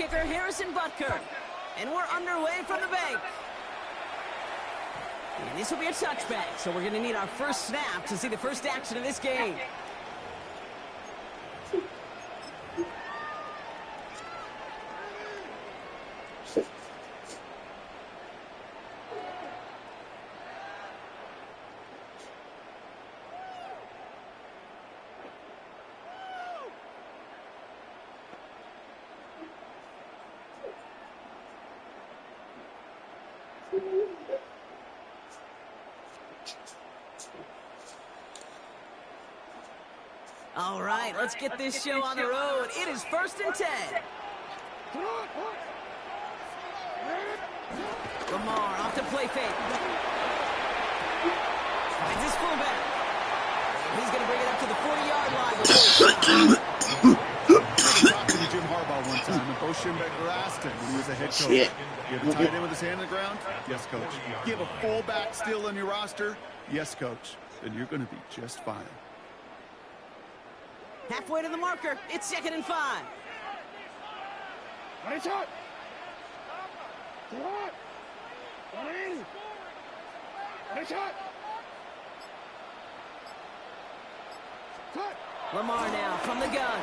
kicker, Harrison Butker. And we're underway from the bank. And this will be a touchback, so we're going to need our first snap to see the first action of this game. All right, let's get this show on the road. It is 1st and 10. Lamar off to play fake. Finds his fullback. He's going to bring it up to the 40-yard line. Jim Harbaugh one time, and Bo Schembechler asked him when he was a head coach. You have a tight end with his hand on the ground? Yes, coach. You have a fullback still on your roster? Yes, coach. Then you're going to be just fine. Halfway to the marker. It's 2nd and 5. Nice shot. Nice shot. Lamar now from the gun.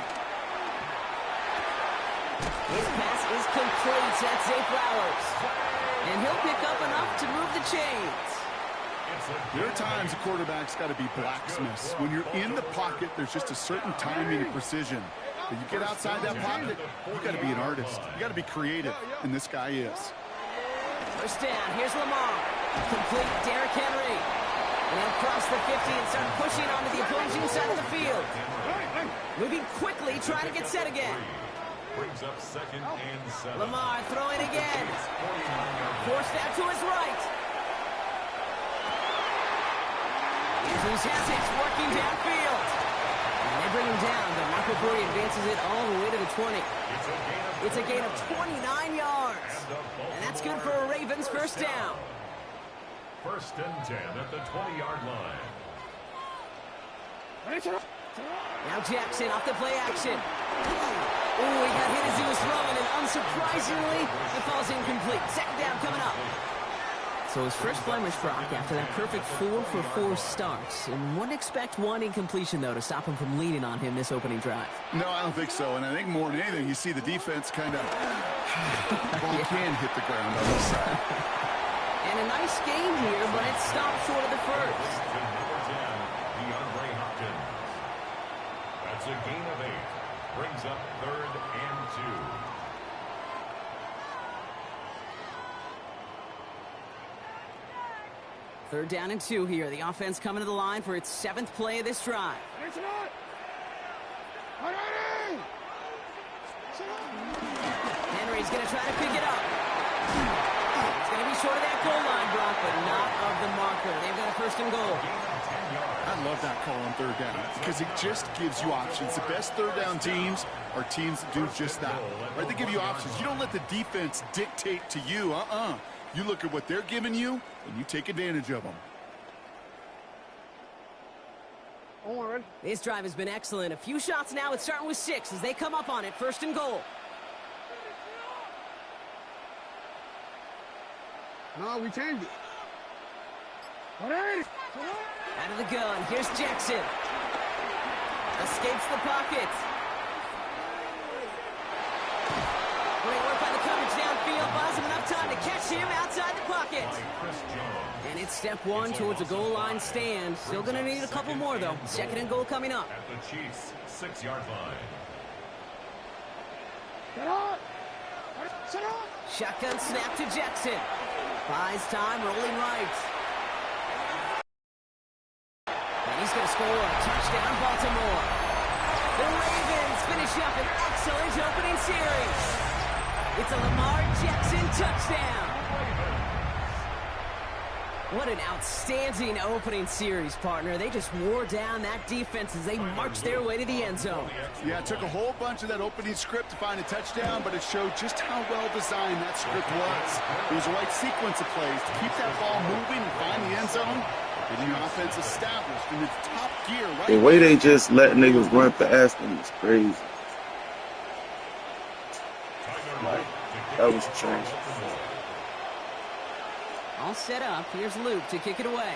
His pass is complete. That's Zay Flowers. And he'll pick up enough to move the chains. There are times a quarterback's got to be blacksmiths. When you're in the pocket, there's just a certain timing and precision. When you get outside that pocket, you got to be an artist. You got to be creative, and this guy is. First down. Here's Lamar. Complete. Derrick Henry. And he'll cross the 50 and start pushing onto the opposing side of the field. Moving quickly, trying to get set again. Brings up 2nd and 7. Lamar throwing again. Forced out to his right. Here's Essex working downfield. And they bring him down, but Michael Burry advances it all the way to the 20. It's a gain of 29 yards. And that's good for a Ravens first down. 1st and 10 at the 20-yard line. Now Jackson off the play action. Oh, he got hit as he was throwing, and unsurprisingly, it falls incomplete. 2nd down coming up. So his first blemish, Brock, after that perfect 4-for-4 starts. And wouldn't expect one incompletion, though, to stop him from leaning on him this opening drive. No, I don't think so. And I think more than anything, you see the defense kind of can hit the ground on this side. And a nice game here, but it stopped short of the first. That's a gain of 8. Brings up 3rd and 2. Third down and 2 here. The offense coming to the line for its 7th play of this drive. Henry's going to try to pick it up. It's going to be short of that goal line, Brock, but not of the marker. They've got a 1st and goal. I love that call on 3rd down because it just gives you options. The best 3rd down teams are teams that do just that. Right? They give you options. You don't let the defense dictate to you. You look at what they're giving you, and you take advantage of them. This drive has been excellent. A few shots now. It's starting with 6 as they come up on it. 1st and goal. No, we changed it. Out of the gun. Here's Jackson. Escapes the pocket. Great work by the coverage downfield. Buys him enough time to catch him outside the pocket. And it's step 1 towards a goal line stand. Still going to need a couple more, though. 2nd and goal coming up. At the Chiefs' 6-yard line. Shotgun snap to Jackson. Buys time, rolling right. And he's going to score a touchdown, Baltimore. The Ravens finish up an excellent opening series. It's a Lamar Jackson touchdown. What an outstanding opening series, partner. They just wore down that defense as they marched their way to the end zone. Yeah, it took a whole bunch of that opening script to find a touchdown, but it showed just how well designed that script was. It was the right sequence of plays to keep that ball moving and find the end zone, getting your offense established in its top gear. Right? The way they just let niggas run past them is crazy. Like, that was trash. All set up. Here's Luke to kick it away.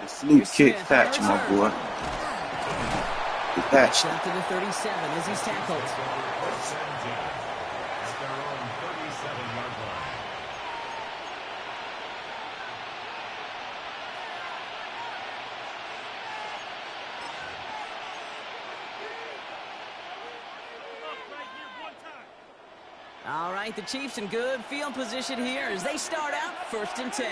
It's Luke kick patch, my boy. The patch. Up to the 37 as he's tackled. All right, the Chiefs in good field position here as they start out 1st and 10.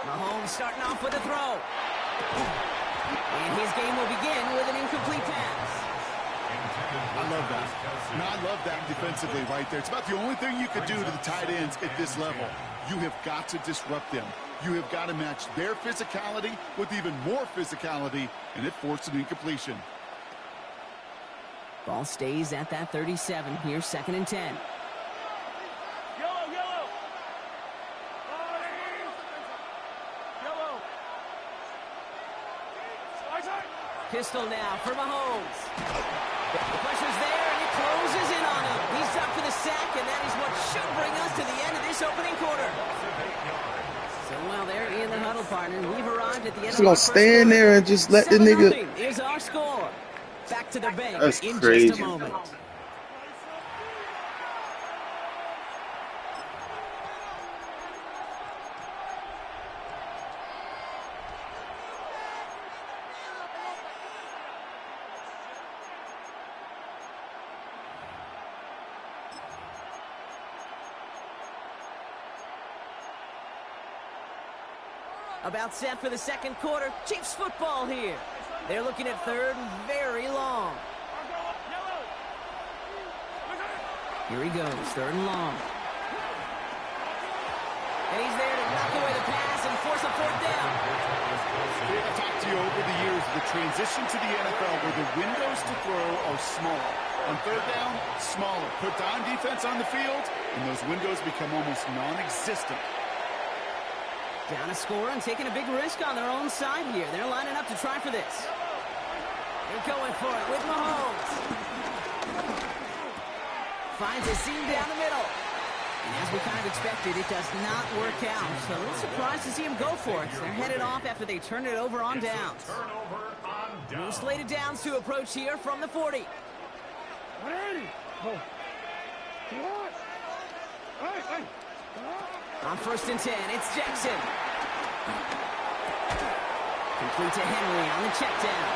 Mahomes starting off with a throw. And his game will begin with an incomplete pass. I love that. And I love that defensively right there. It's about the only thing you could do to the tight ends at this level. You have got to disrupt them. You have got to match their physicality with even more physicality, and it forced an incompletion. Ball stays at that 37. Here's 2nd and 10. Pistol now for Mahomes. The pressure's there, and it closes in on him. He's up for the sack, and that is what should bring us to the end of this opening quarter. So while they're in the huddle, partner, we've arrived at the end of our first quarter. Just gonna stand there and just let the nigga. Here's our score. Back to the bench That's in crazy. just a moment. About set for the second quarter. Chiefs football here. They're looking at 3rd and very long. Here he goes, 3rd and long. And he's there to knock away the pass and force a 4th down. I've talked to you over the years of the transition to the NFL where the windows to throw are small. On 3rd down, smaller. Put down defense on the field, and those windows become almost non-existent. Down a score and taking a big risk on their own side here. They're lining up to try for this. They're going for it with Mahomes. Finds a seam down the middle. And as we kind of expected, it does not work out. So a little surprised to see him go for it. They're headed off after they turned it over on downs. New slated downs to approach here from the 40. On 1st and 10, it's Jackson. Complete to Henry on the check down.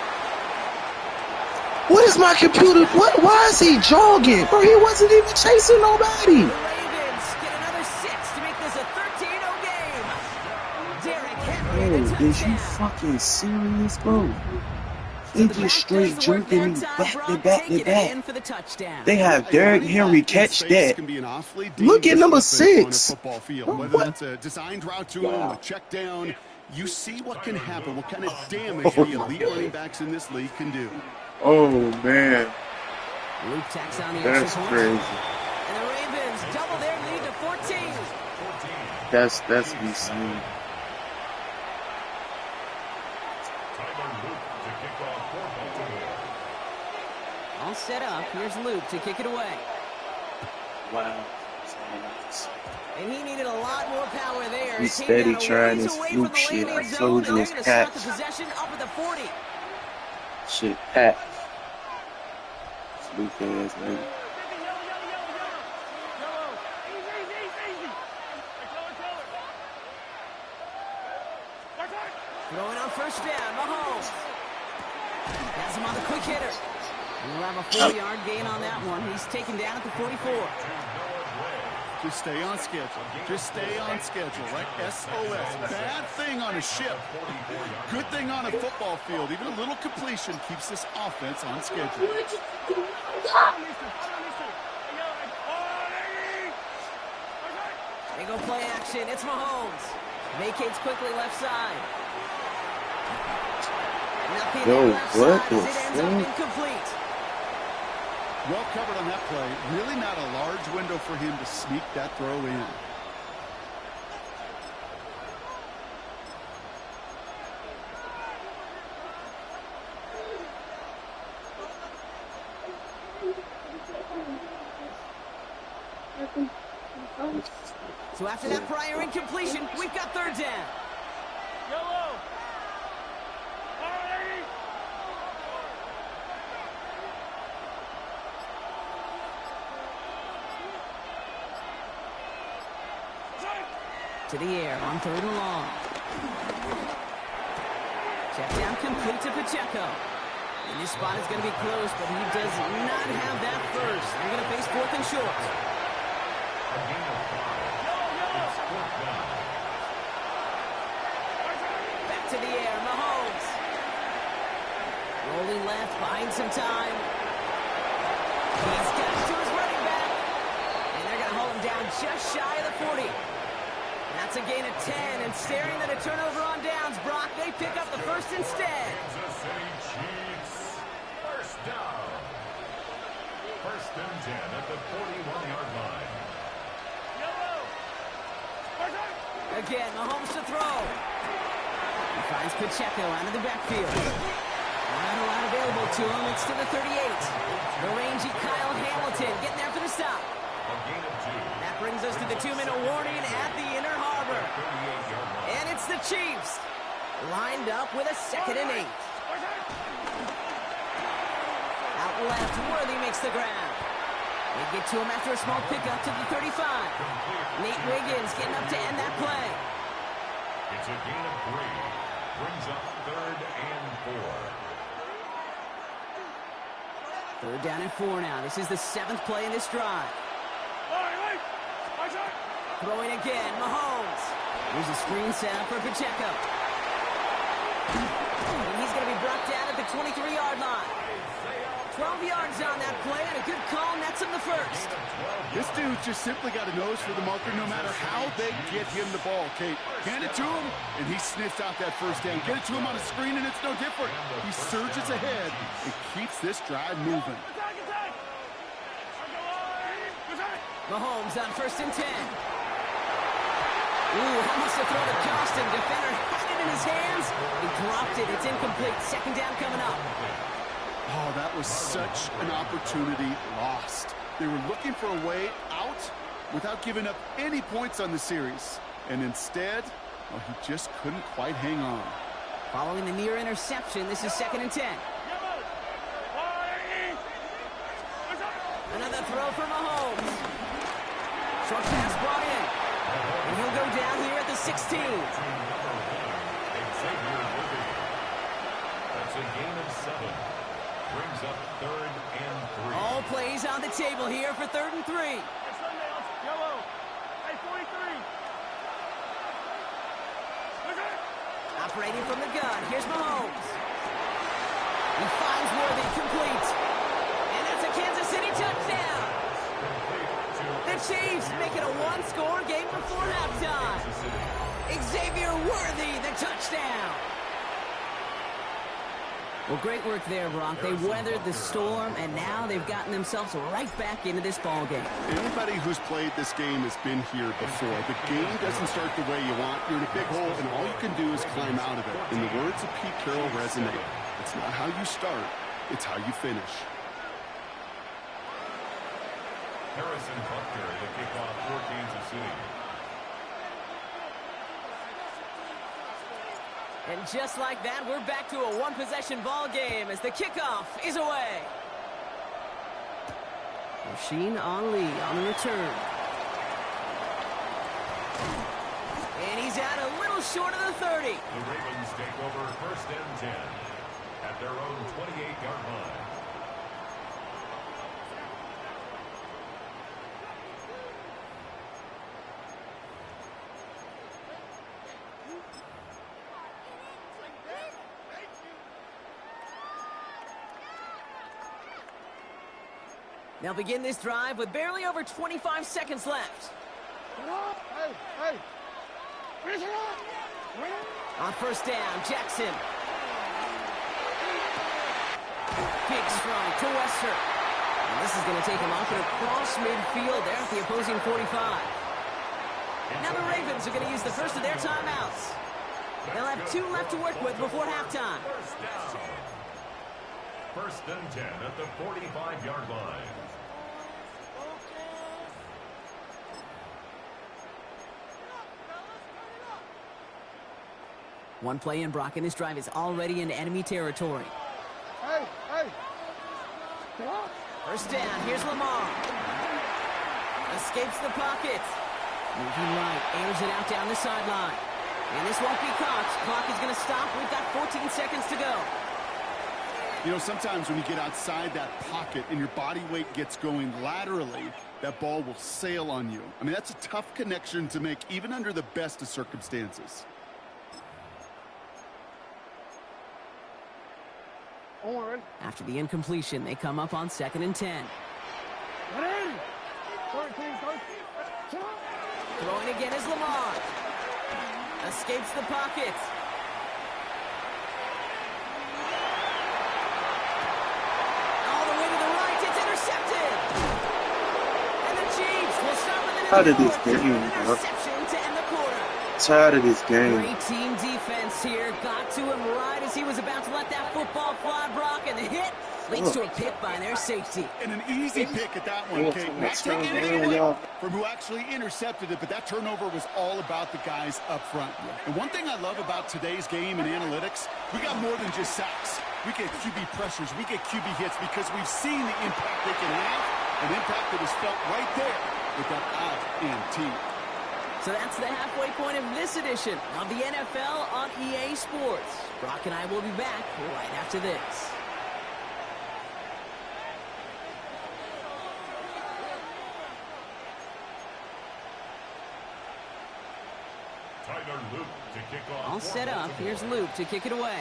What is my computer? What? Why is he jogging? Bro, he wasn't even chasing nobody. The Ravens get another 6 to make this a 13-0 game. Derrick Henry, Bro, the touchdown. is you fucking serious, bro? They just straight jerking me back to back to back. They have Derrick Henry catch that. Look at number 6. Whether that's a designed route to him, a check down, you see what can happen, what kind of damage the elite running backs in this league can do. Oh, man. Luke tacks on the That's extra point. crazy. And the Ravens double their lead to 14. That's insane. All set up. Here's Luke to kick it away. Wow. And he needed a lot more power there. He's steady trying this Luke shit. I told you it's patch. Possession up at the 40. Shit, patch. Luke ass nigga. Throwing on 1st down, Mahomes. Has him on the quick hitter. We'll have a 4-yard gain on that one. He's taken down at the 44. Just stay on schedule. Just stay on schedule, right? SOS. Bad thing on a ship. Good thing on a football field. Even a little completion keeps this offense on schedule. They go play action. It's Mahomes. Vacates quickly left side. Nothing Yo, left what side the as it ends up fuck? incomplete. Well covered on that play. Really not a large window for him to sneak that throw in. So after that prior incompletion, we've got third down. Yellow. To the air on third and long. Check down complete to Pacheco. And this spot is going to be close, but he does not have that first. They're going to face fourth and short. Back to the air, Mahomes. Rolling left, buying some time. He's got it to his running back. And they're going to hold him down just shy of the 40. That's a gain of 10, and staring at a turnover on downs, Brock, they pick up the first instead. Kansas City Chiefs, first down. First and 10 at the 41-yard line. Again, Mahomes to throw. He finds Pacheco out of the backfield. Not a lot available to him. It's to the 38. The rangy Kyle Hamilton getting there for the stop. A gain of 2. That brings us to the 2-minute warning at the inner harbor. And it's the Chiefs, lined up with a 2nd and 8. Out left, Worthy makes the ground. They get to him after a small pickup to the 35. Nate Wiggins getting up to end that play. It's a gain of 3. Brings up third and 4. Third down and 4 now. This is the 7th play in this drive. Throwing again, Mahomes. Here's a screen set up for Pacheco. And he's going to be brought down at the 23-yard line. 12 yards on that play, and a good call nets him the first. This dude just simply got a nose for the marker no matter how they get him the ball, Kate. Hand it to him, and he sniffs out that first down. Get it to him on a screen, and it's no different. He surges ahead and keeps this drive moving. Mahomes on first and 10. Ooh, how must have thrown a Johnston. Defender had it in his hands. He dropped it. It's incomplete. Second down coming up. Oh, that was such an opportunity lost. They were looking for a way out without giving up any points on the series. And instead, well, he just couldn't quite hang on. Following the near interception, this is 2nd and 10. Another throw for Mahomes. Short pass brought in. And he'll go down here at the 16. That's a gain of 7. Brings up third and 3. All plays on the table here for third and 3. Yellow. Hey, 43. Operating from the gun. Here's Mahomes. He finds Worthy, complete. And that's a Kansas City touchdown. The Chiefs make it a one-score game before halftime. Xavier Worthy, the touchdown. Well, great work there, Brock. They weathered the storm, and now they've gotten themselves right back into this ball game. Anybody who's played this game has been here before. The game doesn't start the way you want. You're in a big hole, and all you can do is climb out of it. And the words of Pete Carroll resonate. It's not how you start, it's how you finish. Harrison Butker, the kickoff for Kansas City. And just like that, we're back to a one-possession ball game as the kickoff is away. Rasheen Ali on the return. And he's out a little short of the 30. The Ravens take over first and 10 at their own 28-yard line. They'll begin this drive with barely over 25 seconds left. Hey. On first down, Jackson. Big strike to Wester. And this is going to take him off and across midfield there at the opposing 45. Now the Ravens are going to use the first of their timeouts. They'll have 2 left to work with before halftime. First and 10 at the 45-yard line. One play in, Brock, and this drive is already into enemy territory. Hey, hey. First down, here's Lamar. Escapes the pocket. Moving right, airs it out down the sideline. And this won't be caught. Clock is going to stop. We've got 14 seconds to go. You know, sometimes when you get outside that pocket and your body weight gets going laterally, that ball will sail on you. I mean, that's a tough connection to make, even under the best of circumstances. After the incompletion, they come up on 2nd and 10. Throwing again is Lamar. Escapes the pocket. All the way to the right. It's intercepted. And the Chiefs will start with an Tired of this game, bro. interception to end the quarter. Tired of this game. Great team defense here. Got to him right as he was about to let that football fly, Brock, and the hit leads to a pick by their safety. And an easy pick at that one, Kate. Not taking anything away from who actually intercepted it, but that turnover was all about the guys up front. And one thing I love about today's game and analytics, we got more than just sacks. We get QB pressures, we get QB hits because we've seen the impact they can have, an impact that was felt right there with that out-and team. So that's the halfway point of this edition of the NFL on EA Sports. Brock and I will be back right after this. Tyler Luke to kick off. All set up. Here's Luke to kick it away.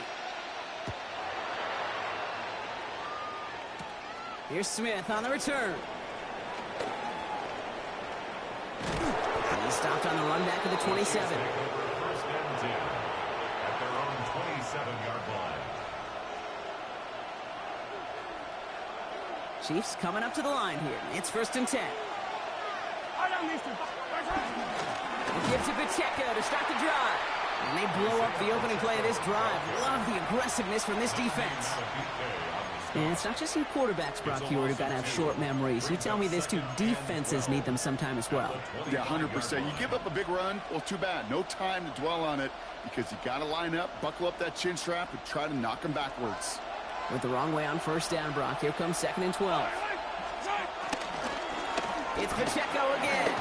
Here's Smith on the return. And he stopped on the run back of the 27. First and 10 at their own 27-yard line. Chiefs coming up to the line here. It's 1st and 10. He gives it Pacheco to start the drive. And they blow up the opening play of this drive. Love the aggressiveness from this defense. And it's not just you quarterbacks, Brock Hewitt, who've got to have short memories. You tell me this too, defenses need them sometime as well. Yeah, 100%. You give up a big run, well, too bad. No time to dwell on it because you got to line up, buckle up that chin strap, and try to knock them backwards. Went the wrong way on 1st down, Brock. Here comes 2nd and 12. It's Pacheco again.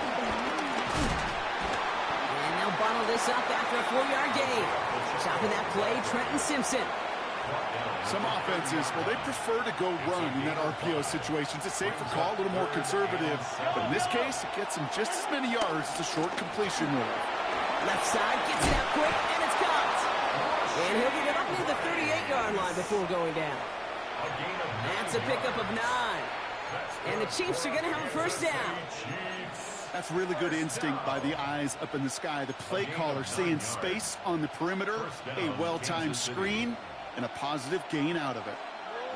And they'll bottle this up after a 4-yard gain. Stopping that play, Trenton Simpson. Some offenses, well, they prefer to go run in that RPO situation. It's a safer call, a little more conservative. But in this case, it gets him just as many yards as a short completion move. Left side, gets it out quick, and it's caught. And he'll get it up near the 38-yard line before going down. That's a pickup of 9. And the Chiefs are going to have a 1st down. That's really good instinct by the eyes up in the sky. The play caller seeing space on the perimeter, a well-timed screen, and a positive gain out of it.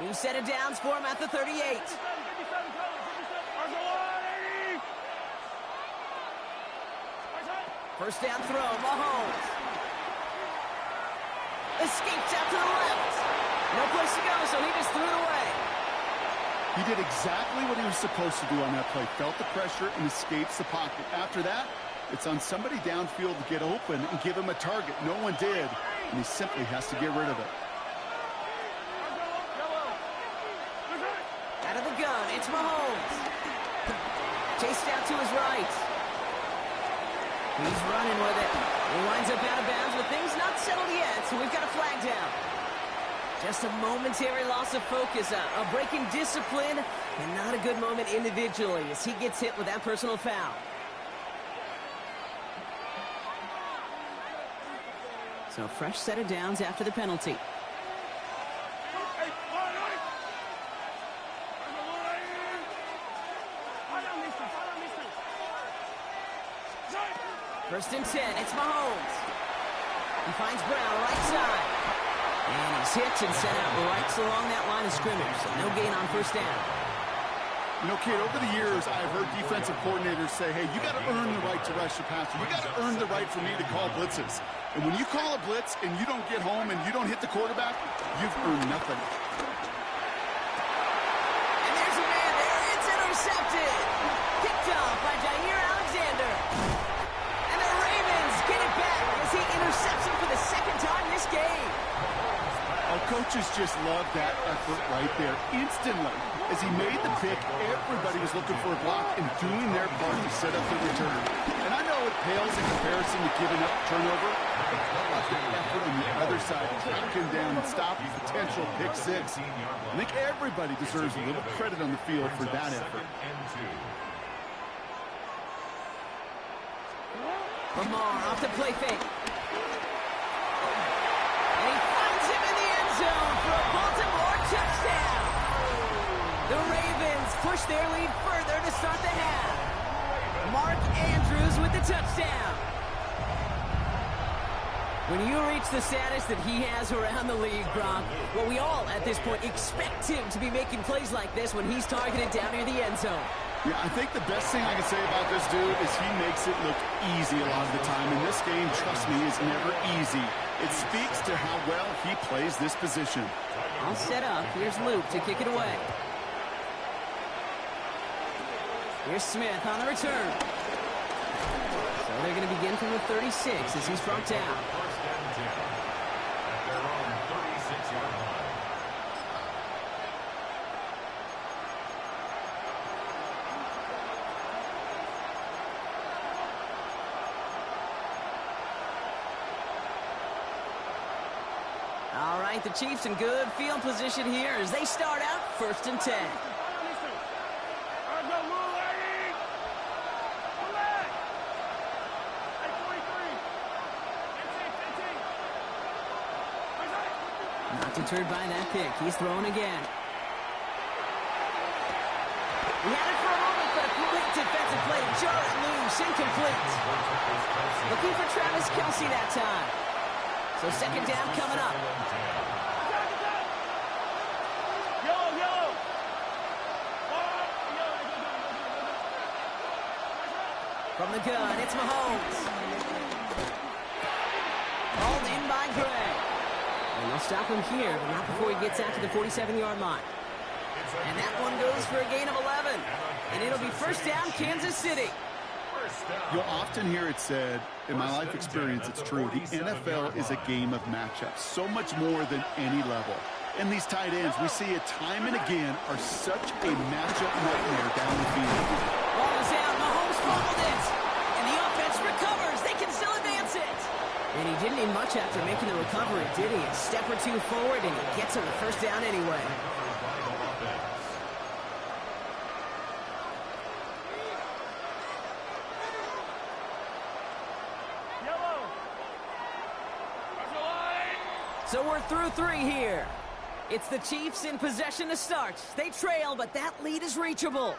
New set of downs for him at the 38. First down throw, Mahomes. Escapes out to the left. No place to go, so he just threw it away. He did exactly what he was supposed to do on that play. Felt the pressure and escapes the pocket. After that, it's on somebody downfield to get open and give him a target. No one did, and he simply has to get rid of it. Out of the gun, it's Mahomes. Chased out to his right. He's running with it. He winds up out of bounds with things not settled yet, so we've got a flag down. Just a momentary loss of focus, a break in discipline, and not a good moment individually as he gets hit with that personal foul. So fresh set of downs after the penalty. First and 10, it's Mahomes. He finds Brown right side. And he's hit and sent out right along that line of scrimmage. So no gain on 1st down. You know, kid, over the years, I've heard defensive coordinators say, hey, you got to earn the right to rush the passer. You got to earn the right for me to call blitzes. And when you call a blitz and you don't get home and you don't hit the quarterback, you've earned nothing. And there's a man there. It's intercepted. Picked off by Jair Alexander. And the Ravens get it back as he intercepts him for the 2nd time this Coaches just love that effort right there. Instantly, as he made the pick, everybody was looking for a block and doing their part to set up the return. And I know it pales in comparison to giving up turnover, but how about the effort on the other side to track him down and stop the potential pick six? I think everybody deserves a little credit on the field for that effort. Lamar off the play fake. And he finds him in the end zone for a Baltimore touchdown. The Ravens push their lead further to start the half. Mark Andrews with the touchdown. When you reach the status that he has around the league, Brock, well, we all at this point expect him to be making plays like this when he's targeted down near the end zone. Yeah, I think the best thing I can say about this dude is he makes it look easy a lot of the time. And this game, trust me, is never easy. It speaks to how well he plays this position. All set up. Here's Luke to kick it away. Here's Smith on the return. So they're going to begin from the 36 as he's brought down. First and 10 at their own 36-yard line. All right, the Chiefs in good field position here as they start out 1st and 10. Not deterred by that pick. He's throwing again. He had it for a moment, but a quick defensive play. Jar it loose, incomplete. Looking for Travis Kelce that time. So 2nd down coming up. Yellow. From the gun, it's Mahomes. Called in by Gray. And they'll stop him here, but not before he gets out to the 47-yard line. And that one goes for a gain of 11. And it'll be 1st down, Kansas City. You'll often hear it said, in my life experience, it's true, the NFL is a game of matchups, so much more than any level. And these tight ends, we see it time and again, are such a matchup nightmare down the field. Ball is out, Mahomes fumbled it. And the offense recovers, they can still advance it. And he didn't need much after making the recovery, did he? A step or two forward, and he gets him the 1st down anyway. So we're through 3 here. It's the Chiefs in possession to start. They trail, but that lead is reachable.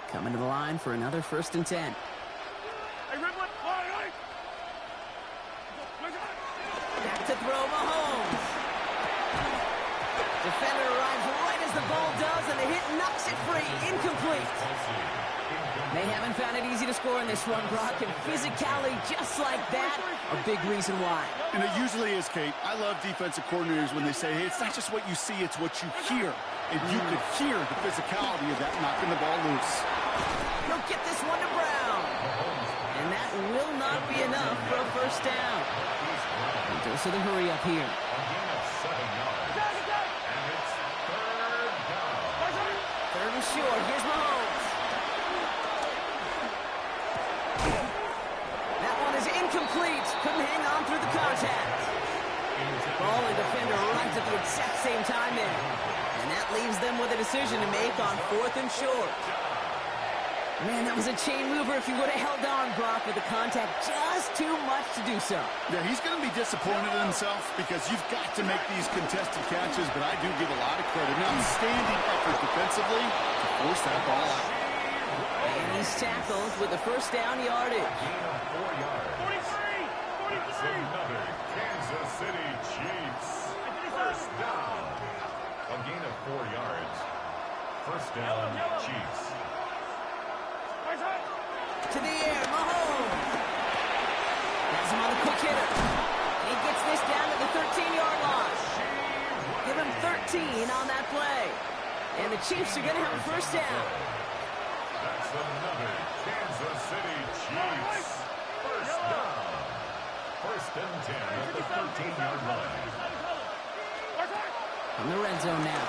Coming to the line for another 1st and 10. Back to throw, Mahomes. Defender arrives right as the ball does, and the hit knocks it free. Incomplete. They haven't found it easy to score in this one, Brock, and physicality just like that, a big reason why. And it usually is, Kate. I love defensive coordinators when they say, hey, it's not just what you see, it's what you hear. And you could hear the physicality of that knocking the ball loose. He'll get this one to Brown. And that will not be enough for a 1st down. And goes to the hurry up here. 3rd and short. Here's Mahomes. That one is incomplete. Couldn't hang on through the contact. Ball and defender runs at the exact same time there. And that leaves them with a decision to make on 4th and short. Man, that was a chain mover if he would have held on, Brock, with the contact just too much to do so. Yeah, he's going to be disappointed in himself because you've got to make these contested catches, but I do give a lot of credit. An outstanding effort defensively to force that ball out. And he's tackled with the 1st down yardage. 43! Another Kansas City Chiefs. 1st down. A gain of 4 yards. 1st down, Chiefs. To the air, Mahomes. Has him on the quick hitter. And he gets this down to the 13-yard line. Give him 13 on that play. And the Chiefs are going to have a first down. That's another Kansas City Chiefs first down. First and 10 at the 13-yard line. In the red zone now.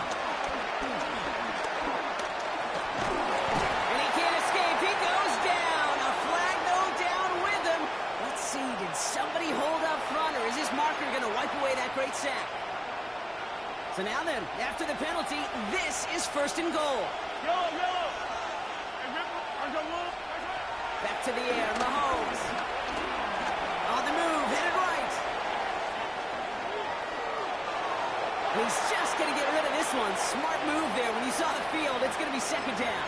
And he can't escape. He goes down. A flag, though, down with him. Let's see. Did somebody hold up front, or is this marker going to wipe away that great sack? So now then, after the penalty, this is first and goal. Back to the air, Mahomes. On the move, headed right. He's just going to get rid of this one. Smart move there. When you saw the field, it's going to be second down.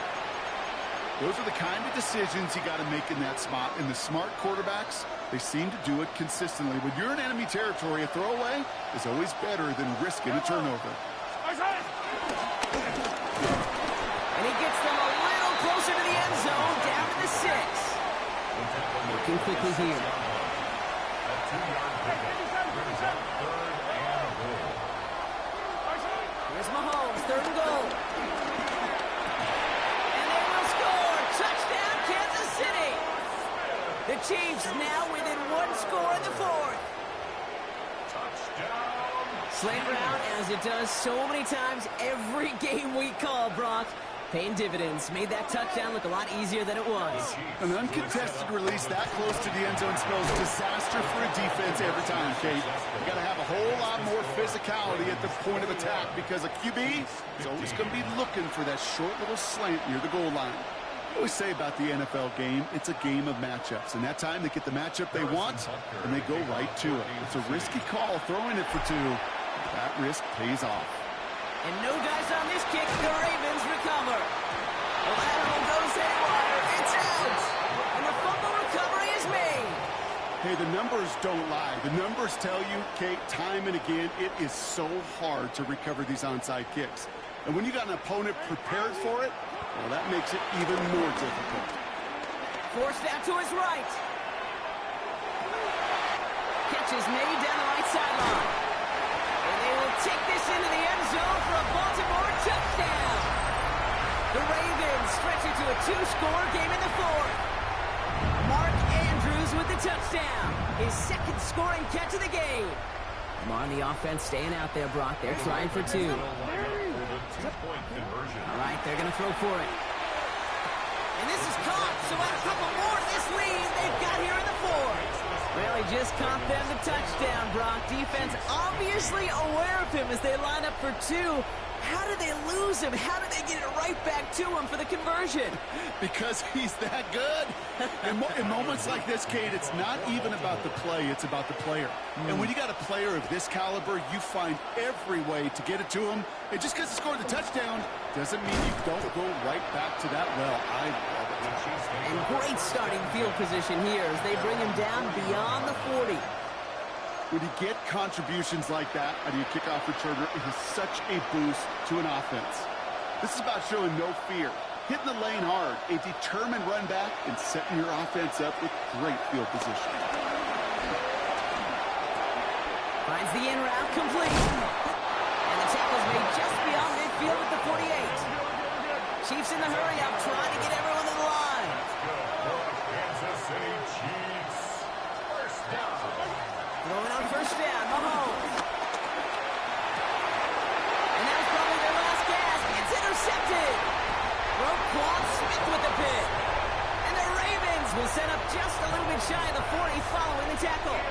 Those are the kind of decisions you got to make in that spot. And the smart quarterbacks, they seem to do it consistently. When you're in enemy territory, a throwaway is always better than risking a turnover. And he gets them a little closer to the end zone, down to the 6. Looking quickly here. Here's Mahomes, third and goal. And they will score. Touchdown, Kansas City. The Chiefs now within one score in the fourth. Slate round, as it does so many times every game we call, Brock. Paying dividends. Made that touchdown look a lot easier than it was. An uncontested release that close to the end zone spells disaster for a defense every time, Kate. You got to have a whole lot more physicality at the point of attack because a QB is always going to be looking for that short little slant near the goal line. I always say about the NFL game, it's a game of matchups. And that time they get the matchup they want, and they go right to it. It's a risky call throwing it for 2. That risk pays off. And no dice on this kick. The Ravens recover. The lateral goes haywire. It's out. And the fumble recovery is made. Hey, the numbers don't lie. The numbers tell you, Kate, time and again, it is so hard to recover these onside kicks. And when you got an opponent prepared for it, well, that makes it even more difficult. Forced out to his right. Catch is made down the right sideline. And they will take this into the end zone for a Baltimore touchdown. The Ravens stretch it to a 2-score game in the fourth. Mark Andrews with the touchdown. His second scoring catch of the game. Come on, the offense staying out there, Brock. They're trying for 2. All right, they're going to throw for it. And this is caught, so add a couple more to this lead they've got here in the fourth. Well, he just caught them the touchdown, Brock. Defense obviously aware of him as they line up for 2. How did they lose him? How did they get it right back to him for the conversion? Because he's that good. In moments like this, Kate, it's not even about the play, it's about the player. And when you got a player of this caliber, you find every way to get it to him. And just because he scored the touchdown doesn't mean you don't go right back to that well. I love it. And great starting field position here as they bring him down beyond the 40. When you get contributions like that out of your kickoff returner, it is such a boost to an offense. This is about showing no fear, hitting the lane hard, a determined run back, and setting your offense up with great field position. Finds the in route complete. And the tackle's made just beyond midfield at the 48. Chiefs in the hurry up, trying to get everyone to the line. Kansas City Chiefs first down. Throwing on first down, Mahomes. And that was probably their last gasp. It's intercepted. Roquan Smith with the pick. And the Ravens will set up just a little bit shy of the 40 following the tackle.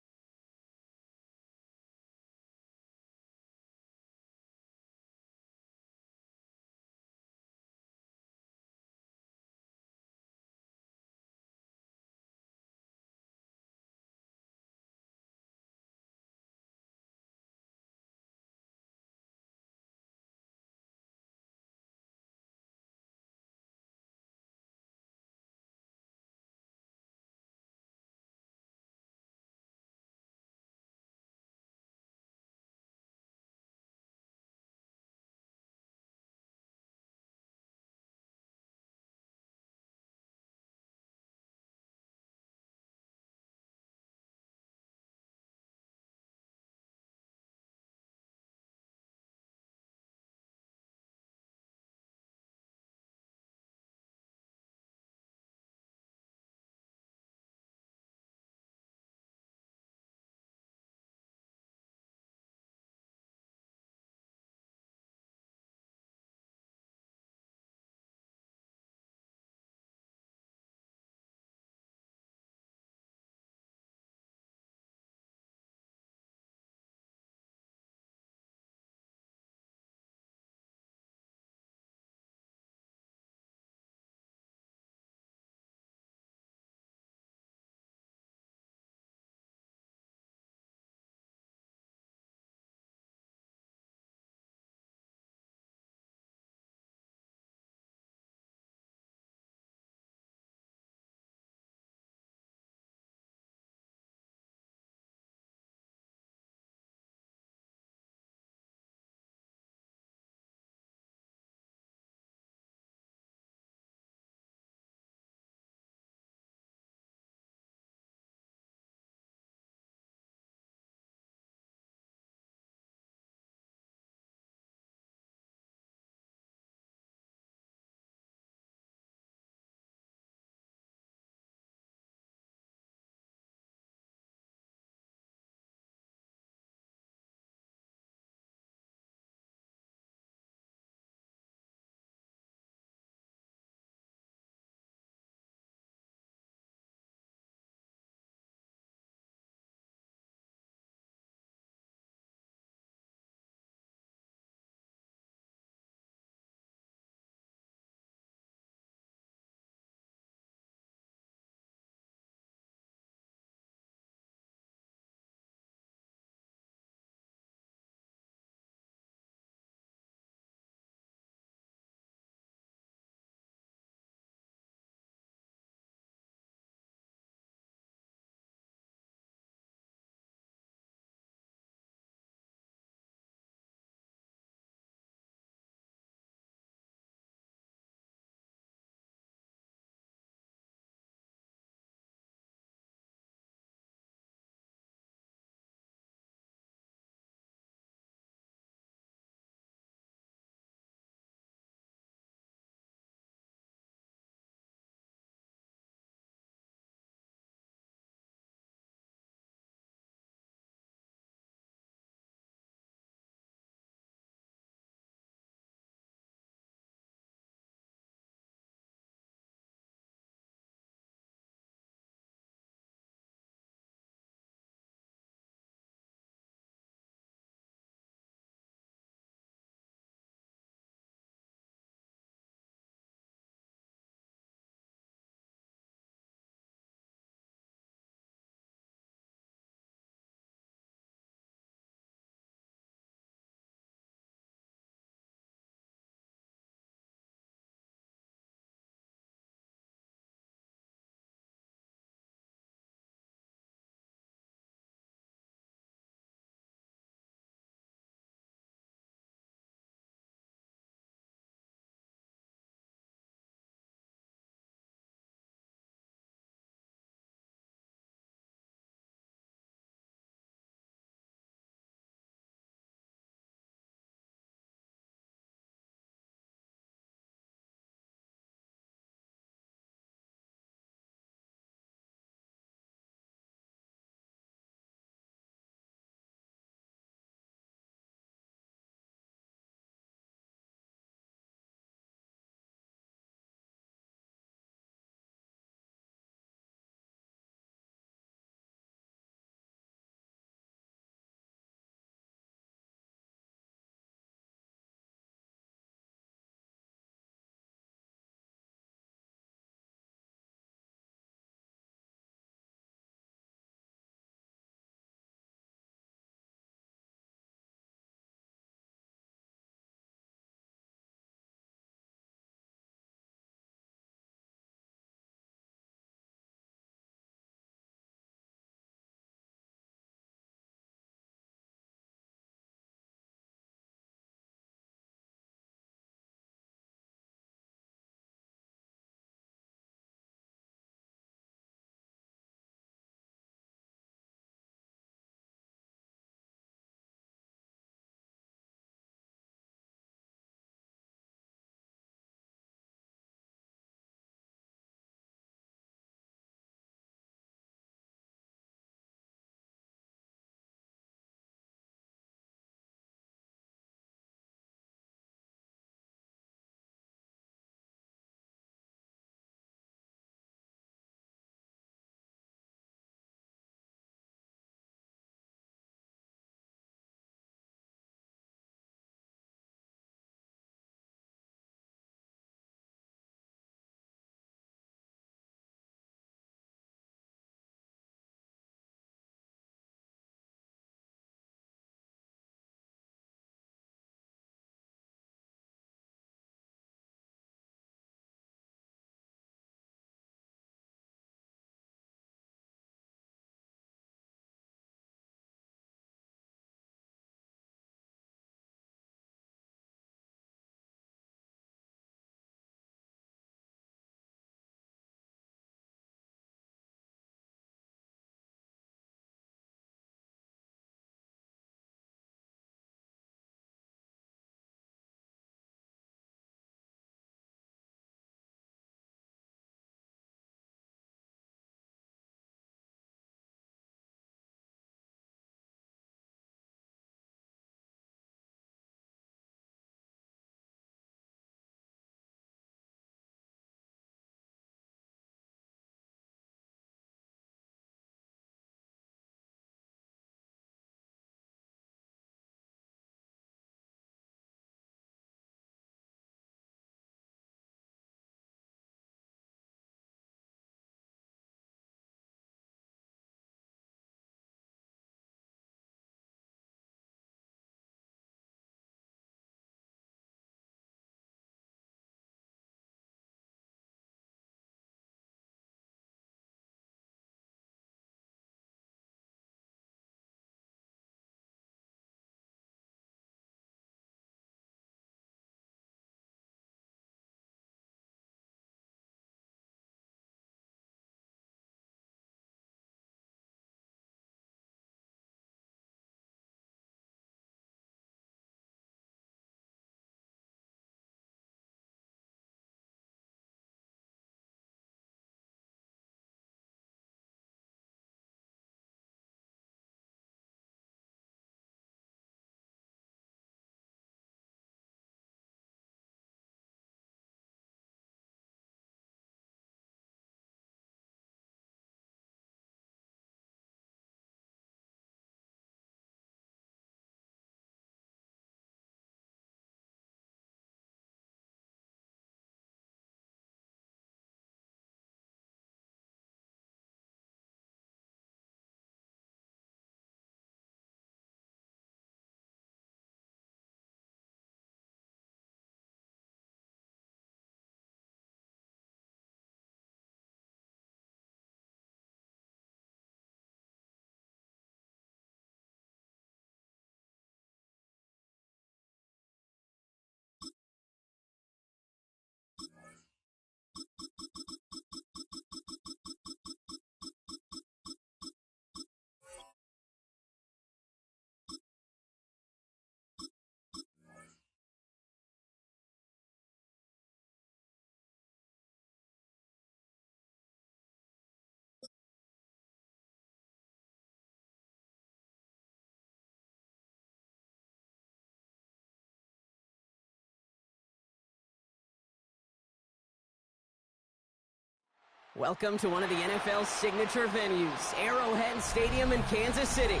Welcome to one of the NFL's signature venues, Arrowhead Stadium in Kansas City.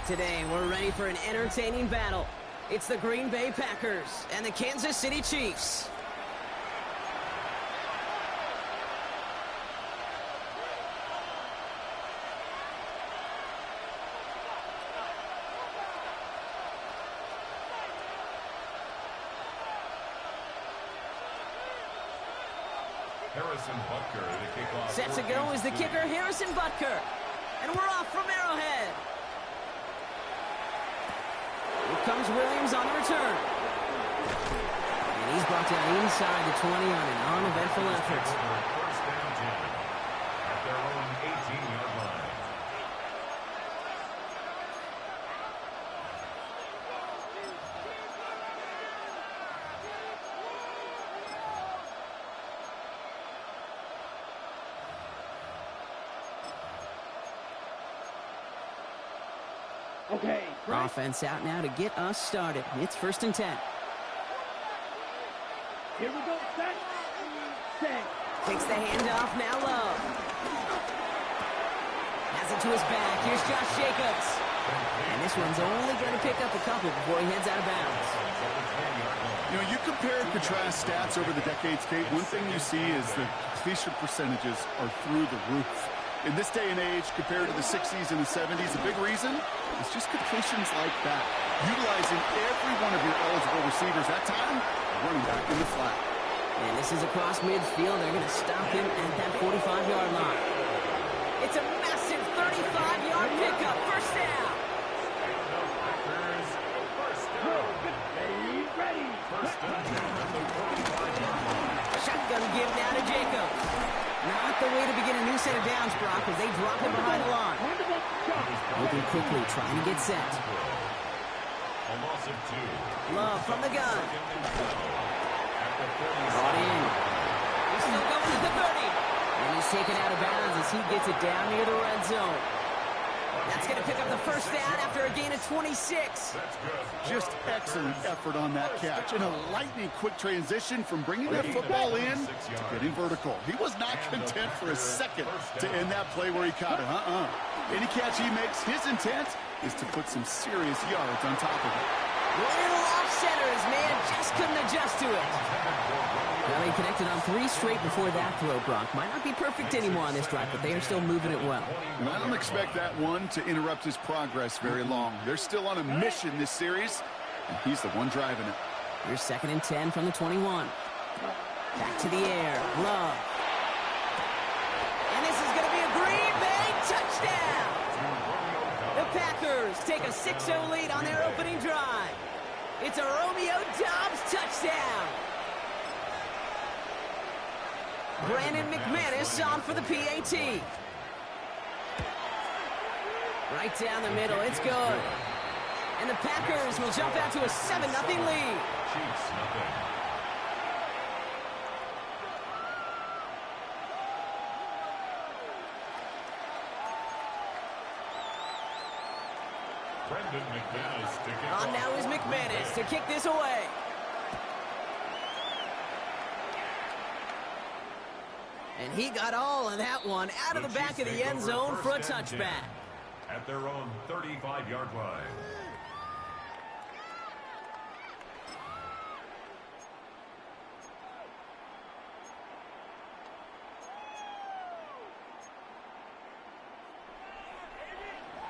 Today, we're ready for an entertaining battle. It's the Green Bay Packers and the Kansas City Chiefs. Set to go is the kicker, Harrison Butker. And we're off from Arrowhead. Here comes Williams on the return. And he's brought down inside the 20 on an uneventful effort. First down 10 at their own 18-yard line. Okay. Offense out now to get us started. It's 1st and 10. Here we go. Set. Takes the handoff, now Love. Has it to his back. Here's Josh Jacobs. And this one's only going to pick up a couple before he heads out of bounds. You know, you compare and contrast stats over the decades, Kate. One thing you see is the completion percentages are through the roof. In this day and age, compared to the 60s and the 70s, a big reason is just completions like that. Utilizing every one of your eligible receivers that time, running back in the flat. And this is across midfield. They're going to stop him at that 45-yard line. It's a massive 35-yard pickup. First down. Ready. First and 10 at the 45-yard line. Shotgun give now to Jacobs. Not the way to begin a new set of downs, Brock, as they drop him behind the line. Moving quickly, trying to get set. A loss of 2. Love from the gun. At the 30. Brought in. He's still going to the 30. And he's taken out of bounds as he gets it down near the red zone. That's going to pick up the first down after a gain of 26. That's good. Just excellent effort on that catch. And a lightning quick transition from bringing that football in to getting vertical. He was not content for a second to end that play where he caught it. Any catch he makes, his intent is to put some serious yards on top of it. Little off center. His man just couldn't adjust to it. Well, he connected on 3 straight before that throw, Brock. Might not be perfect anymore on this drive, but they are still moving it well. And I don't expect that one to interrupt his progress very long. They're still on a mission this series, and he's the one driving it. Here's 2nd and 10 from the 21. Back to the air. Love. And this is going to be a Green Bay touchdown. The Packers take a 6-0 lead on their opening drive. It's a Romeo Doubs touchdown. Brandon McManus on for the PAT. Right down the middle, it's good. And the Packers will jump out to a 7-0 lead. Chiefs nothing. Brendan McManus to kick On now is McManus to kick this away. And he got all of that one out of the back of the end zone for a touchback. At their own 35-yard line.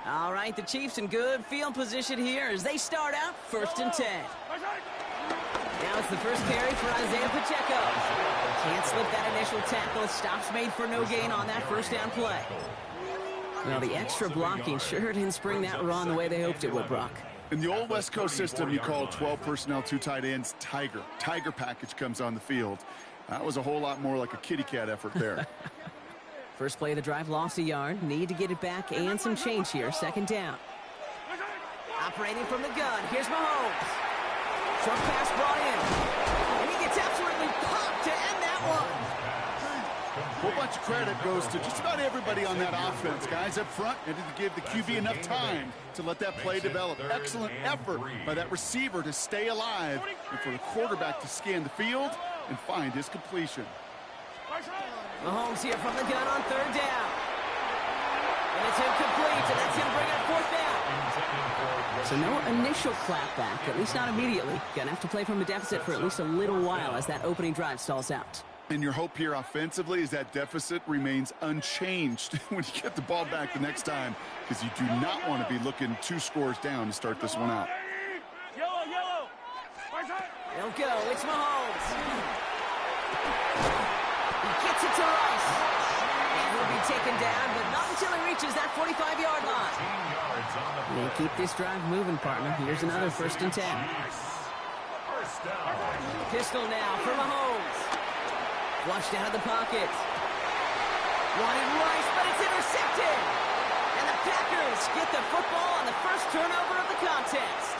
All right, the Chiefs in good field position here as they start out 1st and 10. Now it's the first carry for Isaiah Pacheco. Can't slip that initial tackle. Stops made for no gain on that first down play. Well, the extra blocking sure didn't spring that run the way they hoped it would, Brock. In the old West Coast system, you call 12 personnel, 2 tight ends, Tiger. Tiger package comes on the field. That was a whole lot more like a kitty cat effort there. First play of the drive, lost a yard. Need to get it back and some change here. 2nd down. Operating from the gun. Here's Mahomes. Short pass brought in. And he gets absolutely popped to end that one. A whole bunch of credit goes to just about everybody on that offense. Guys up front needed to give the QB enough time to let that play develop. Excellent effort by that receiver to stay alive and for the quarterback to scan the field and find his completion. Mahomes here from the gun on third down. And it's incomplete, and that's going to bring up fourth down. So no initial clapback, at least not immediately. Gonna have to play from a deficit for at least a little while as that opening drive stalls out. And your hope here offensively is that deficit remains unchanged when you get the ball back the next time, because you do not want to be looking 2 scores down to start this one out. Yellow. They'll go. It's Mahomes. He gets it to Rice. And he'll be taken down, but not until he reaches that 45-yard line. They keep this drive moving, partner. Here's another 1st and 10. Pistol now for Mahomes. Flushed out of the pocket. Wanted Rice, but it's intercepted. And the Packers get the football on the first turnover of the contest.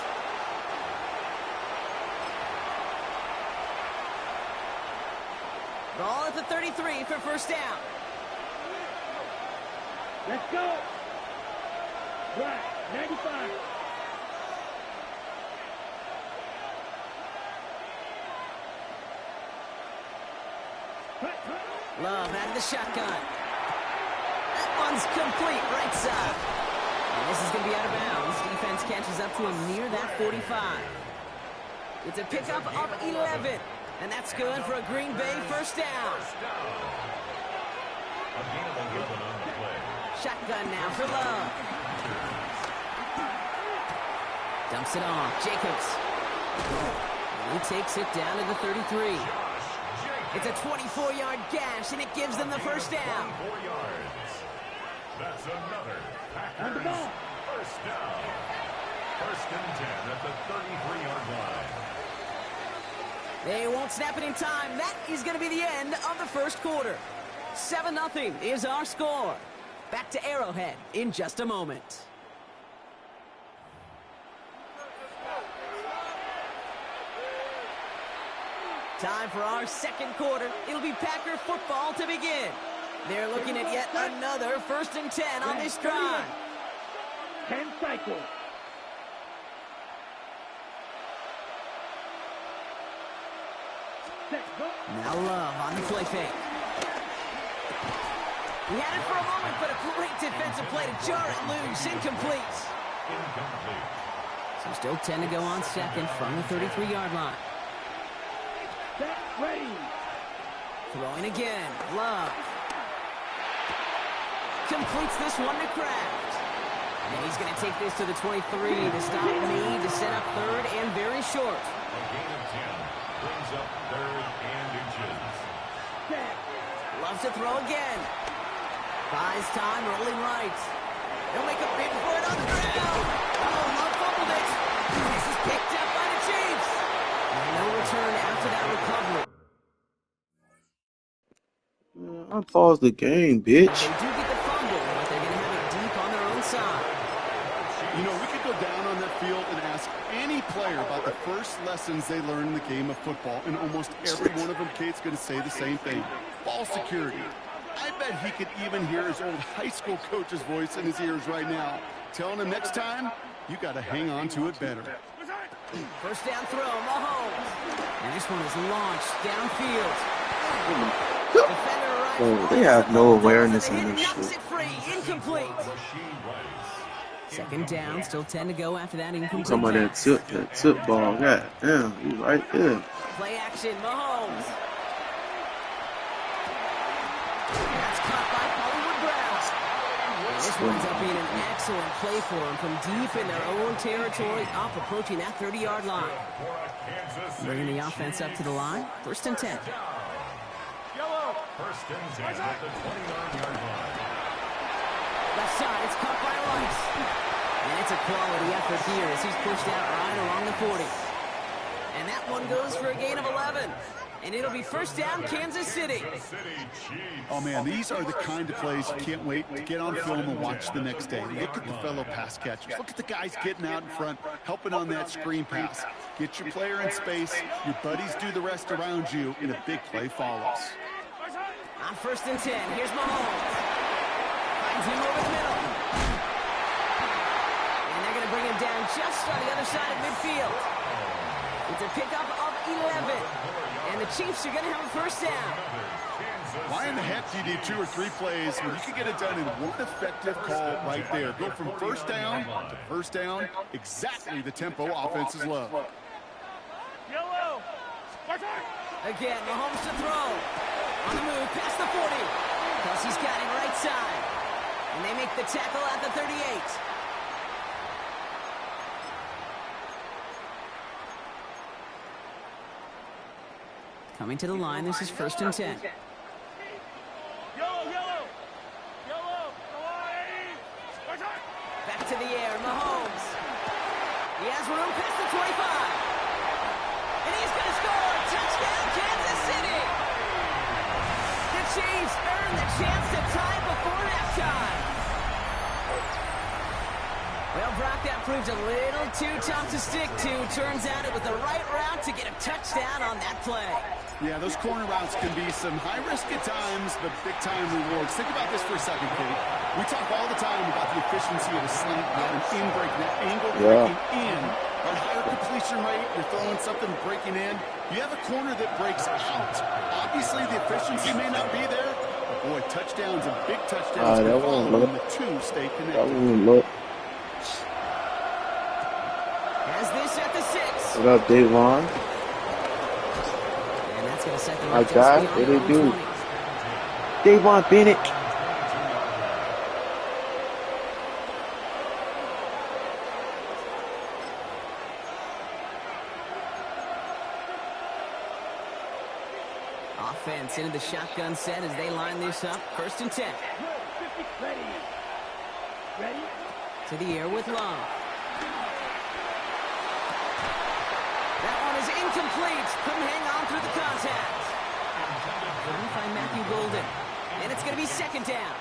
Ball at the 33 for 1st down. Let's go. Right, 95. Love out of the shotgun. That one's complete, right side. And this is going to be out of bounds. Defense catches up to him near that 45. It's a pickup of 11. And that's good for a Green Bay 1st down. Shotgun now for Love. Dumps it off. Jacobs. And he takes it down to the 33. It's a 24-yard gash, and it gives them the 1st down. 4 yards. That's another Packers 1st down. 1st and 10 at the 33-yard line. They won't snap it in time. That is going to be the end of the 1st quarter. 7-0 is our score. Back to Arrowhead in just a moment. Time for our 2nd quarter. It'll be Packer football to begin. They're looking at yet another 1st and 10 on this drive. 10 cycles. Now Love on the play fake. He had it for a moment, but a great defensive play to jar it loose. Incomplete. So still 10 to go on 2nd from the 33-yard line. Ready. Throwing again. Love. Completes this one to Kraft. And he's going to take this to the 23 to stop Meade to set up 3rd and very short. A gain of 10 brings up 3rd and inches. Loves to throw again. Buys time, rolling right. They'll make a big for it on the ground. Oh, Love fumbled it. This is picked up by the Chiefs. And no return after that recovery. Unpause the game, bitch. They do get the fumble, but they're going to have it deep on their own side. You know, we could go down on that field and ask any player about the first lessons they learned in the game of football, and almost every one of them, Kate's going to say the same thing. Ball security. I bet he could even hear his old high school coach's voice in his ears right now, telling him next time, you got to hang on to it better. 1st down throw, Mahomes. And this one is launched downfield. Oh, they have no awareness in this shit. Free, incomplete. 2nd down, still 10 to go after that incomplete. Some of that tip ball. God damn, he's right there. Play action, Mahomes. That's caught by Hollywood Brown. And this winds up being an excellent play for him from deep in their own territory, up approaching that 30-yard line. Bringing the offense up to the line. 1st and 10. 1st and 10 at the 29-yard line. Left side, it's caught by Rice. And it's a quality effort here as he's pushed out right along the 40. And that one goes for a gain of 11. And it'll be 1st down, Kansas City. Oh, man, these are the kind of plays you can't wait to get on film and watch the next day. Look at the fellow pass catchers. Look at the guys getting out in front, helping on that screen pass. Get your player in space, your buddies do the rest around you, and a big play follows. On 1st and 10, here's Mahomes. Finds him over the middle. And they're going to bring him down just on the other side of midfield. It's a pickup of 11. And the Chiefs are going to have a 1st down. Why in the heck do you need 2 or 3 plays when you can get it done in one effective call right there? Go from first down to first down, exactly the tempo offenses love. Yellow. Again, Mahomes to throw. On the move, past the 40. Kelsey's got him right side. And they make the tackle at the 38. Coming to the line, this is 1st and 10. Back to the air, Mahomes. He has room past the 25. And he's going to score. Touchdown, Kansas City. The Chiefs earn the chance to tie before halftime. Well, Brock, that proved a little too tough to stick to. Turns out it was the right route to get a touchdown on that play. Yeah, those corner routes can be some high risk at times, but big-time rewards. Think about this for a second, Kate. We talk all the time about the efficiency of a slant route, an in-break, that angle breaking in. A higher completion rate, you're throwing something breaking in. You have a corner that breaks out. Obviously, the efficiency may not be there, but boy, touchdowns and big touchdowns can follow when the two stay connected. That won't look. Has this at the 6. What up, Davon? And that's going to set them My up guy, just what beyond they do? 20. Davon Bennett. Offense into the shotgun set as they line this up. 1st and 10. Ready. Ready. To the air with Long. That one is incomplete. Couldn't hang on through the contact. Couldn't find Matthew Golden. And it's going to be 2nd down.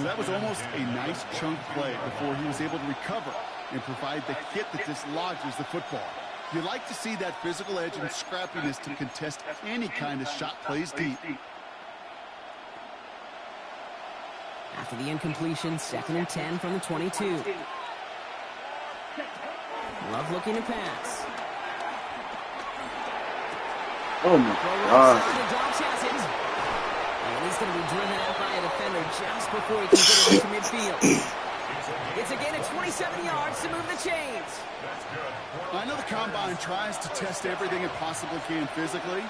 That was almost a nice chunk play before he was able to recover and provide the hit that dislodges the football. You like to see that physical edge and scrappiness to contest any kind of shot plays deep. After the incompletion, 2nd and 10 from the 22. Love looking to pass. Oh my God. And he's going to be driven out by a defender just before he can get it into midfield. It's again at 27 yards to move the chains. I know the Combine tries to test everything it possibly can physically,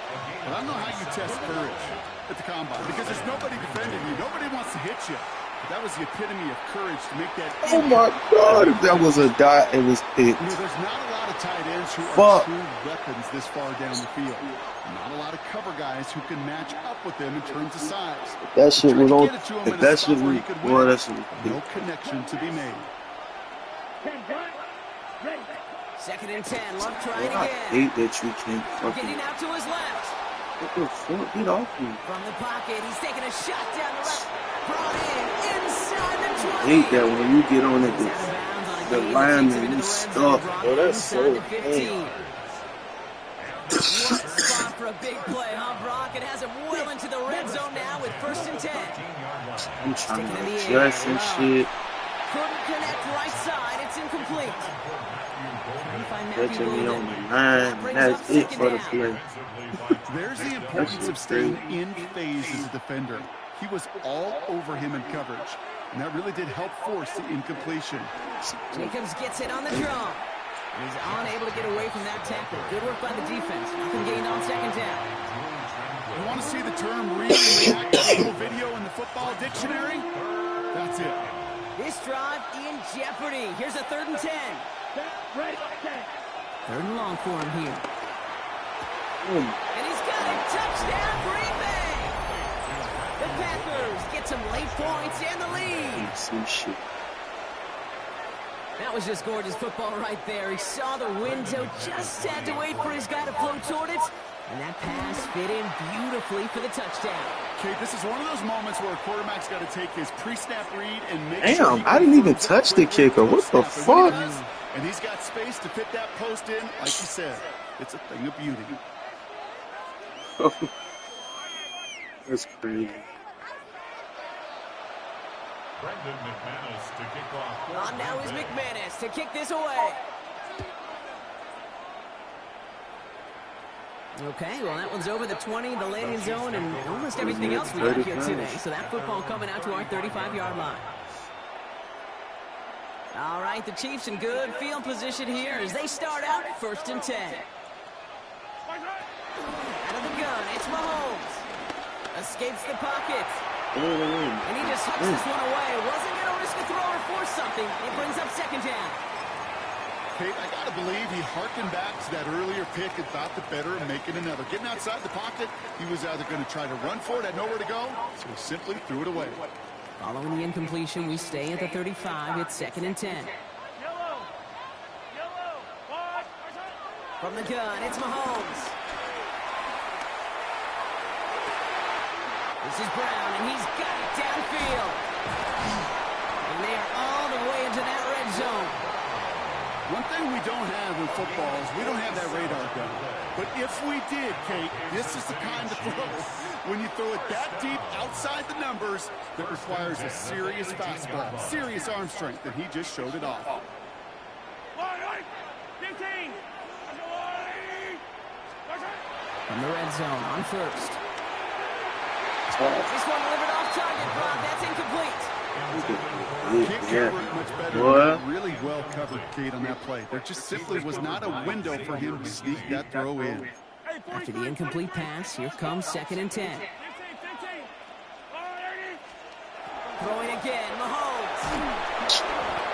but I don't know how you test courage at the Combine because there's nobody defending you. Nobody wants to hit you. But that was the epitome of courage to make that. Oh my God. If that was a dot, it was picked. You know, there's not a lot of tight ends who are true weapons this far down the field. Not a lot of cover guys who can match up with them in terms of size. If that shit was on. If that shit was, boy, that shit was no connection to be made. 10 guard. Ready. 2nd and 10. Love trying I again. hate that you can't fucking. Getting out to his left. What the fuck? Get off me. From the pocket, he's taking a shot down the left. Brought in inside the 20. I hate that when you get on it, the lineman, you stuck. Oh, that's so bad. What a spot for a big play, huh, Brock? It has him well into the red zone now with 1st and 10. I'm trying to adjust and shit. Couldn't connect right side. It's incomplete. Touching me on the line. That's it for the play. There's the importance of staying in phase as a defender. He was all over him in coverage, and that really did help force the incompletion. Jacobs gets it on the draw. And he's unable to get away from that tackle. Good work by the defense. Nothing gained on 2nd down. You want to see the term read and react to video in the football dictionary? That's it. This drive in jeopardy. Here's a 3rd and 10. Ready. 3rd and long for him here. Oh. And he's got a touchdown, Green Bay. The Packers get some late points and the lead. Some shit. That was just gorgeous football right there. He saw the window, just had to wait for his guy to float toward it. And that pass fit in beautifully for the touchdown. Okay, this is one of those moments where a quarterback's got to take his pre-snap read and make sure. Damn, I didn't even touch the kicker. What the fuck? And he's got space to fit that post in, like you said. It's a thing of beauty. That's crazy. Brendan McManus to kick off. On now is McManus to kick this away. Okay, well, that one's over the 20, the landing zone, and almost everything else we got here today. So that football coming out to our 35-yard line. All right, the Chiefs in good field position here as they start out 1st and 10. Out of the gun, it's Mahomes. Escapes the pocket. And he just hucks this one away. Wasn't going to risk a throw or force something. It brings up 2nd down. Kate, I got to believe he harkened back to that earlier pick and thought the better of making another. Getting outside the pocket, he was either going to try to run for it, had nowhere to go, so he simply threw it away. Following the incompletion, we stay at the 35. It's 2nd and 10. From the gun, it's Mahomes. This is Brown, and he's got it downfield. And they are all the way into that red zone. One thing we don't have in football is we don't have that radar gun. But if we did, Kate, this is the kind of throw when you throw it that deep outside the numbers that requires a serious fastball, serious arm strength, and he just showed it off. From the red zone on 1st. This one delivered off target, Rob. That's incomplete. Can't cover it much better. Really well covered, Kate, on that play. There just simply was not a window for him to sneak that throw in. After the incomplete pass, here comes 2nd and 10. Throwing again, Mahomes.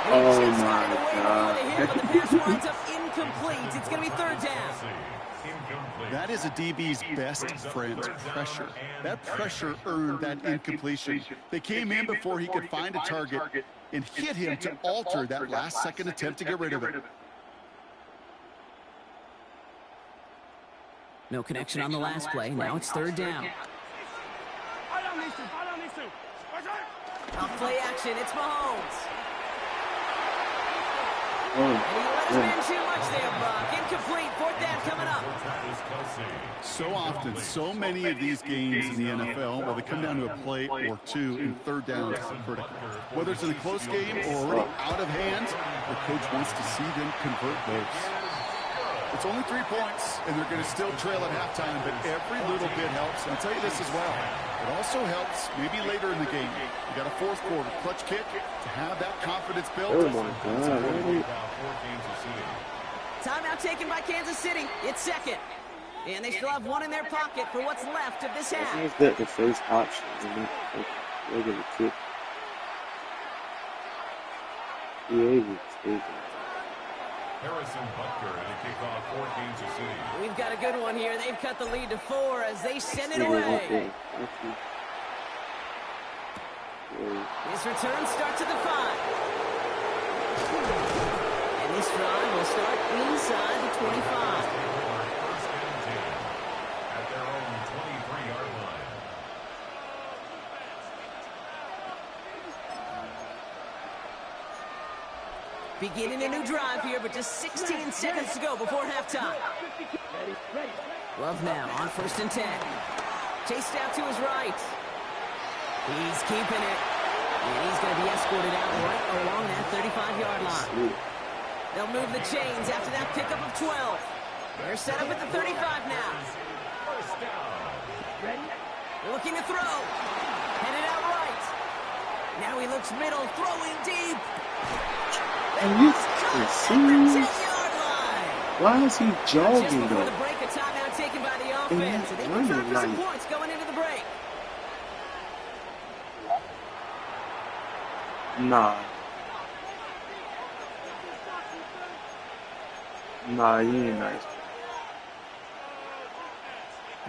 Oh my God. But the pass winds up incomplete. It's going to be 3rd down. That is a DB's best friend, pressure. That pressure earned that incompletion. They came in before he could find a target and hit him to alter that last-second attempt to get rid of it. No connection on the last play. Now it's 3rd down. Off play action. It's Mahomes. And he let him in too much there, Buck. Incomplete. 4th down coming up. So often, so many of these games in the NFL, well, they come down to a play or two, and 3rd down is critical. Whether it's in a close game or already out of hand, the coach wants to see them convert those. It's only 3 points, and they're going to still trail at halftime, but every little bit helps. And I'll tell you this as well. It also helps maybe later in the game. You got a 4th quarter clutch kick to have that confidence built. Oh my God, really? Timeout taken by Kansas City. It's 2nd. And they still have one in their pocket for what's left of this half. Is that the first option? Regular kick. Harrison Butker and a kickoff for Kansas City. We've got a good one here. They've cut the lead to 4 as they send it away. This return starts at the 5. And this drive will start inside the 25. First and 10 at their own 23-yard line. Beginning a new drive here, but just 16 seconds to go before halftime. Love now on 1st and 10. Chased out to his right. He's keeping it. And he's going to be escorted out right along that 35-yard line. They'll move the chains after that pickup of 12. They're set up at the 35 now. First down. Looking to throw. Headed out right. Now he looks middle, throwing deep. Are you serious? Why is he jogging Just before though? the break, a timeout taken by the offense. And they prefer for some points going into the break. Nah, he ain't nice.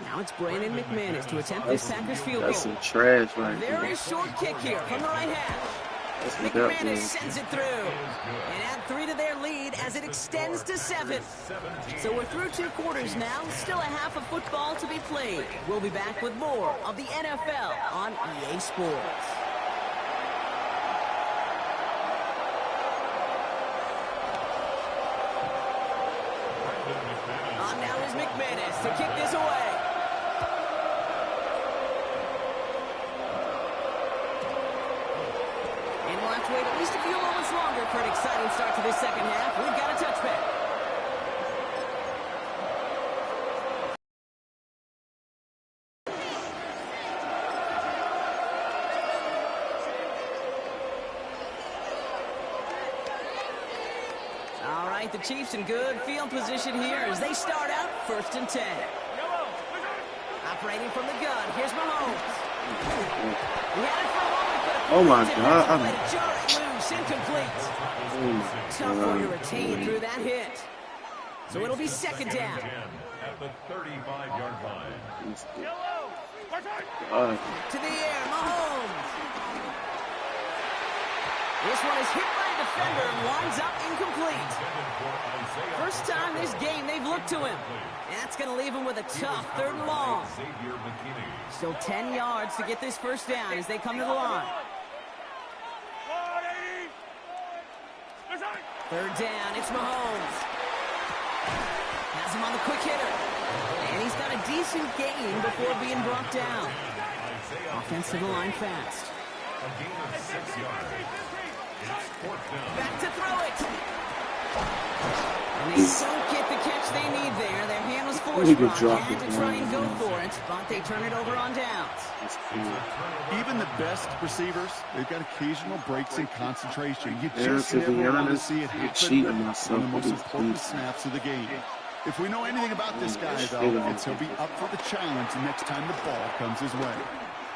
Now it's Brandon McManus to attempt this Packers field goal. That's some trash right there. Very short kick here from the right half. That's what that McManus means. sends it through. And add 3 to their lead as it extends to 7. So we're through 2 quarters now. Still a half of football to be played. We'll be back with more of the NFL on EA Sports. On now is McManus to kick this away. And we'll have to wait at least a few moments longer for an exciting start to this second half. We've got a touchback. right, the Chiefs in good field position here as they start out 1st and 10. Operating from the gun, here's Mahomes. He had it for a moment, but Oh my God. jar it loose, incomplete. Tough one to retain through that hit. So it'll be 2nd down. At the 35-yard line. To the air, Mahomes. This one is hit by a defender and winds up incomplete. First time this game they've looked to him. And that's going to leave him with a tough 3rd and long. Still 10 yards to get this 1st down as they come to the line. 3rd down, it's Mahomes. Has him on the quick hitter. And he's got a decent gain before being brought down. Offensive line fast. A gain of 6 yards. It's 4th down. Back to throw it. And they don't get the catch they need there. Their hand was forced. Had to try and go for it, but they turn it over on downs. Even the best receivers, they've got occasional breaks in concentration. You just never want to see it happen on the most important snaps of the game. If we know anything about this guy, though, it's he'll be up for the challenge next time the ball comes his way.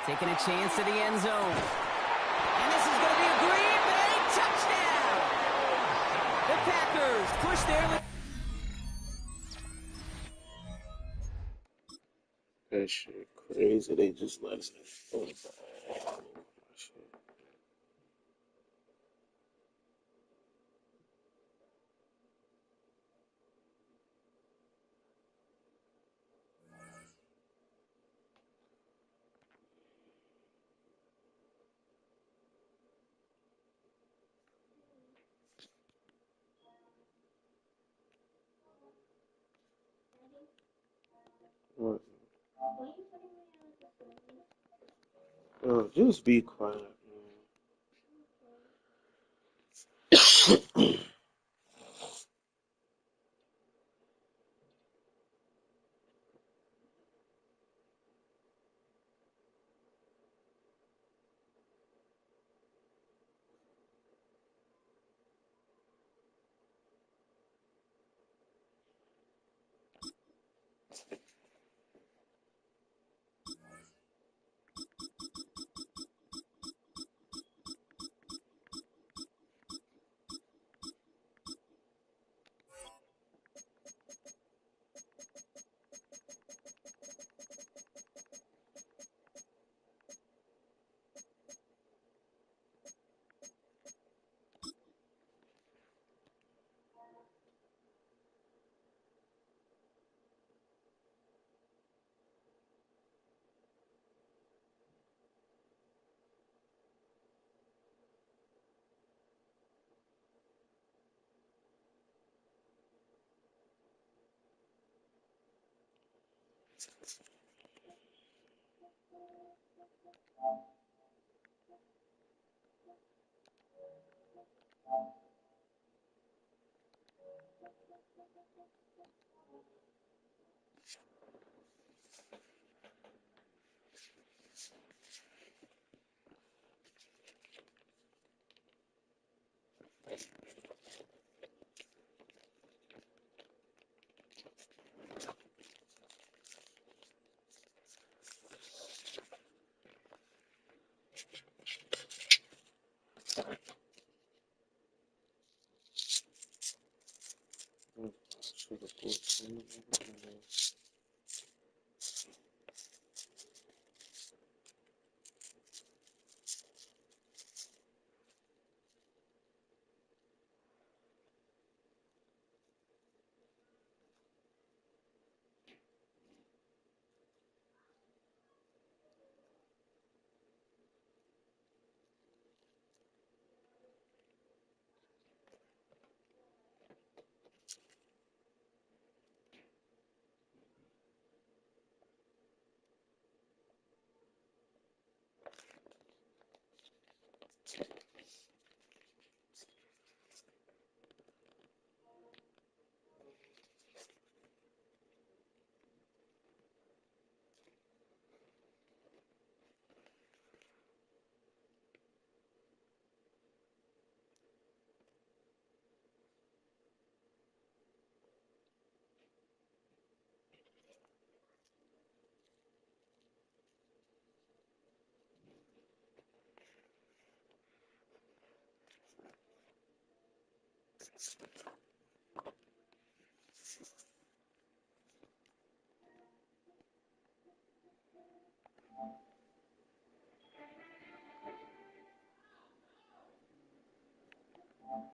Taking a chance to the end zone. And this is going to be a Green Bay touchdown. The Packers push their lead. That shit crazy. They just let us. Oh, shit. What? Just be quiet, man.